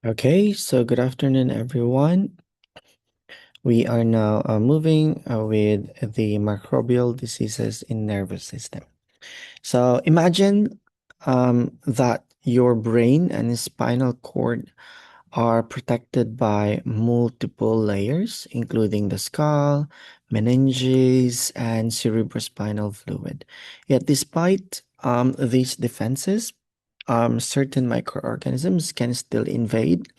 Okay, so good afternoon, everyone. We are now moving with the microbial diseases in nervous system. So imagine that your brain and spinal cord are protected by multiple layers, including the skull, meninges, and cerebrospinal fluid. Yet, despite these defenses, certain microorganisms can still invade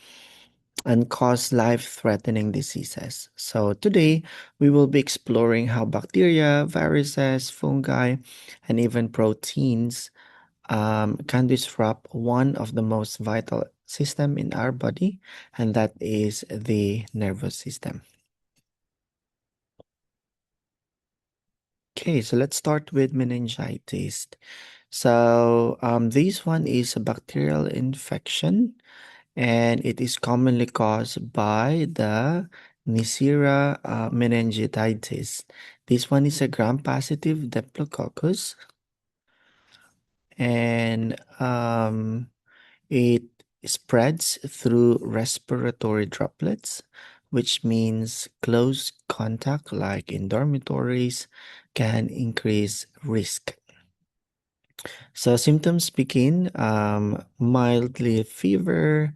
and cause life-threatening diseases. So today, we will be exploring how bacteria, viruses, fungi, and even proteins can disrupt one of the most vital system in our body, and that is the nervous system. Okay, so let's start with meningitis. So this one is a bacterial infection and it is commonly caused by the Neisseria meningitis. This one is a gram-positive Diplococcus, and it spreads through respiratory droplets, which means close contact, like in dormitories, can increase risk. So symptoms begin mildly fever,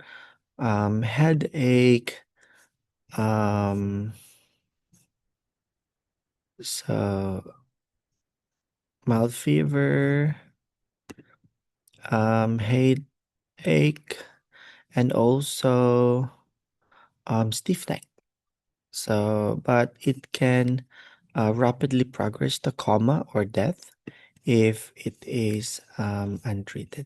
headache, um, so mild fever, headache, and also stiff neck. So, but it can rapidly progress to coma or death if it is untreated.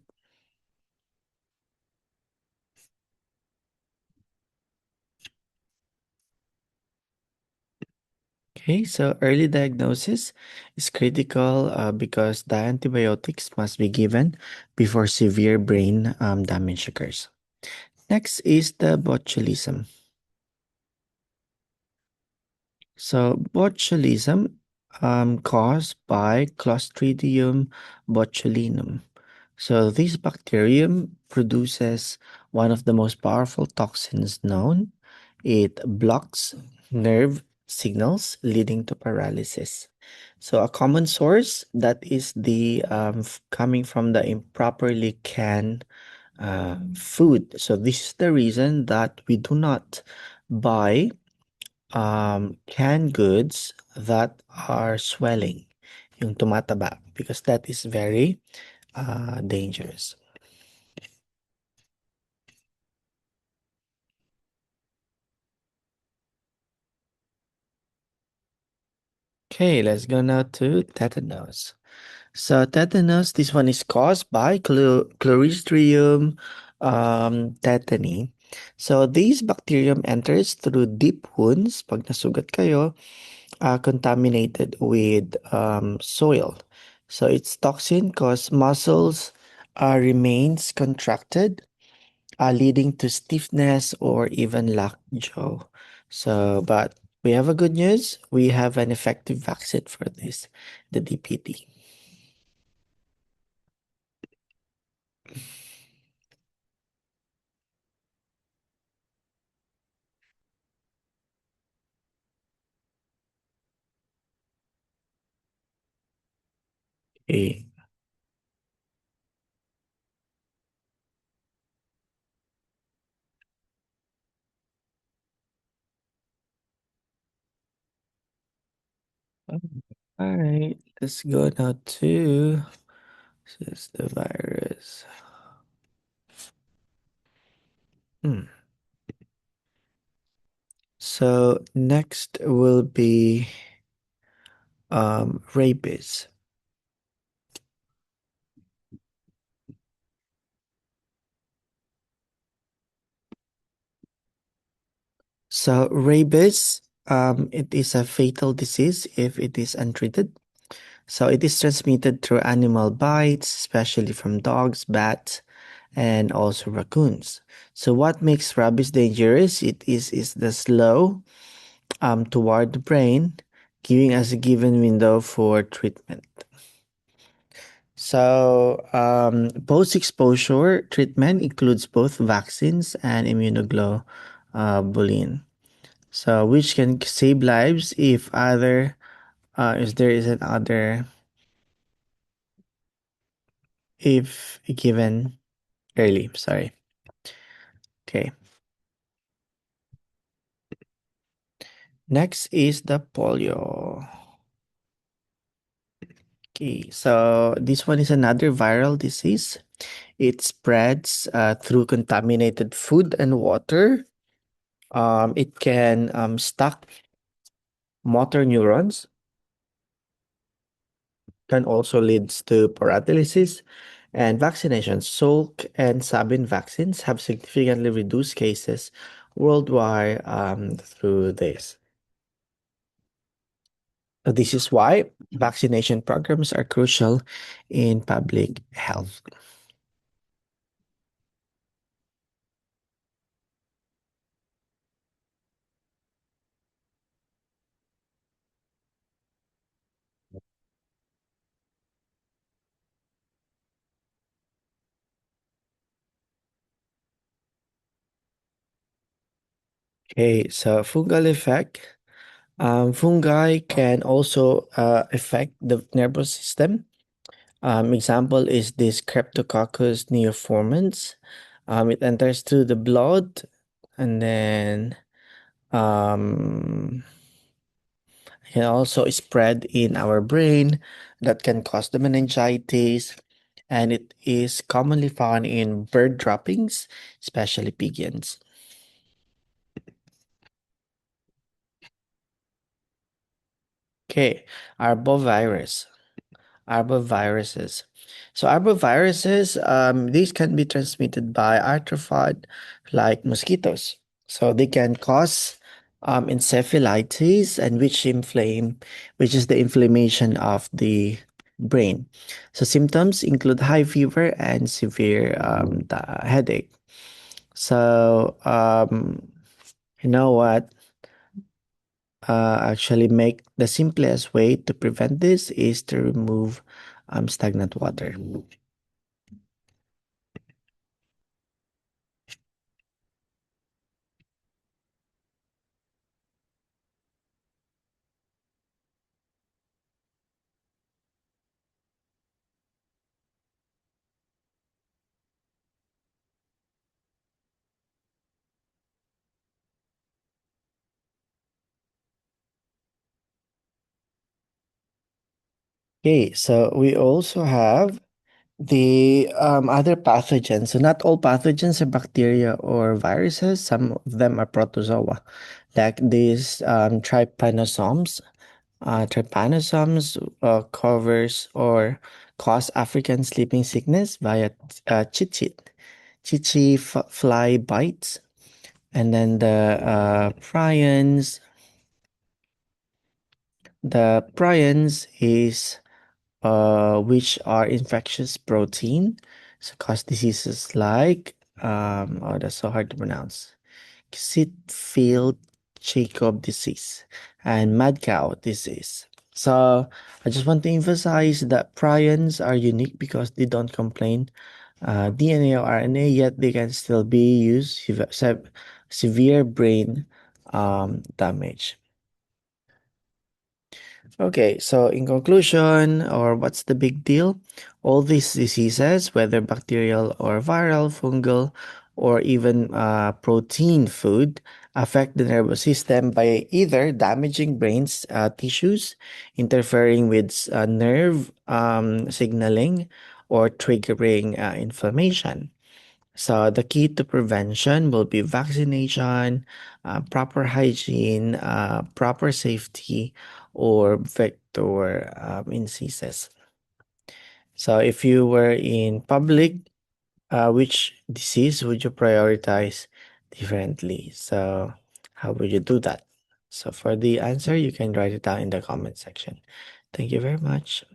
Okay, so early diagnosis is critical because the antibiotics must be given before severe brain damage occurs. Next is the botulism. So botulism caused by Clostridium botulinum. So this bacterium produces one of the most powerful toxins known. It blocks nerve signals leading to paralysis. So a common source that is the coming from the improperly canned food. So this is the reason that we do not buy canned goods that are swelling, yung tumataba, because that is very dangerous. Okay, let's go now to tetanus. So tetanus, this one is caused by Clostridium tetani. So this bacterium enters through deep wounds pag nasugat kayo, contaminated with soil. So its toxin cause muscles remains contracted, leading to stiffness or even lockjaw. So, but we have a good news. We have an effective vaccine for this, the DPT. Okay. All right, let's go now to this the virus. Hmm. So next will be rabies. So rabies, it is a fatal disease if it is untreated. So it is transmitted through animal bites, especially from dogs, bats, and also raccoons. So what makes rabies dangerous? It is the slow toward the brain, giving us a given window for treatment. Post-exposure treatment includes both vaccines and immunoglobulin, which can save lives if there is another if given early. Sorry. Okay. Next is the polio. Okay, so this one is another viral disease. It spreads through contaminated food and water. It can stuck motor neurons, can also leads to paralysis, and vaccinations. Salk and Sabin vaccines have significantly reduced cases worldwide through this. This is why vaccination programs are crucial in public health. Okay, so fungal effect. Fungi can also affect the nervous system. Example is this Cryptococcus neoformans. It enters through the blood and then um, can also spread in our brain that can cause the meningitis, and it is commonly found in bird droppings, especially pigeons. Okay, arbovirus. Arboviruses. Arboviruses, these can be transmitted by arthropod like mosquitoes. So they can cause encephalitis, and which is the inflammation of the brain. So symptoms include high fever and severe headache. So you know what? Actually, make the simplest way to prevent this is to remove stagnant water. Okay, so we also have the other pathogens. So not all pathogens are bacteria or viruses. Some of them are protozoa, like these trypanosomes. Trypanosomes covers or cause African sleeping sickness via chichi. Fly bites, and then the prions. The prions is which are infectious protein, so cause diseases like oh, that's so hard to pronounce. Sitfield Jacob disease and mad cow disease. So I just want to emphasize that prions are unique because they don't contain DNA or RNA, yet they can still be used severe brain damage. Okay, so in conclusion, or what's the big deal? All these diseases, whether bacterial or viral, fungal, or even protein food, affect the nervous system by either damaging brain's tissues, interfering with nerve signaling, or triggering inflammation. So the key to prevention will be vaccination, proper hygiene, proper safety, or vector diseases. So if you were in public, which disease would you prioritize differently? So how would you do that? So for the answer, you can write it down in the comment section. Thank you very much.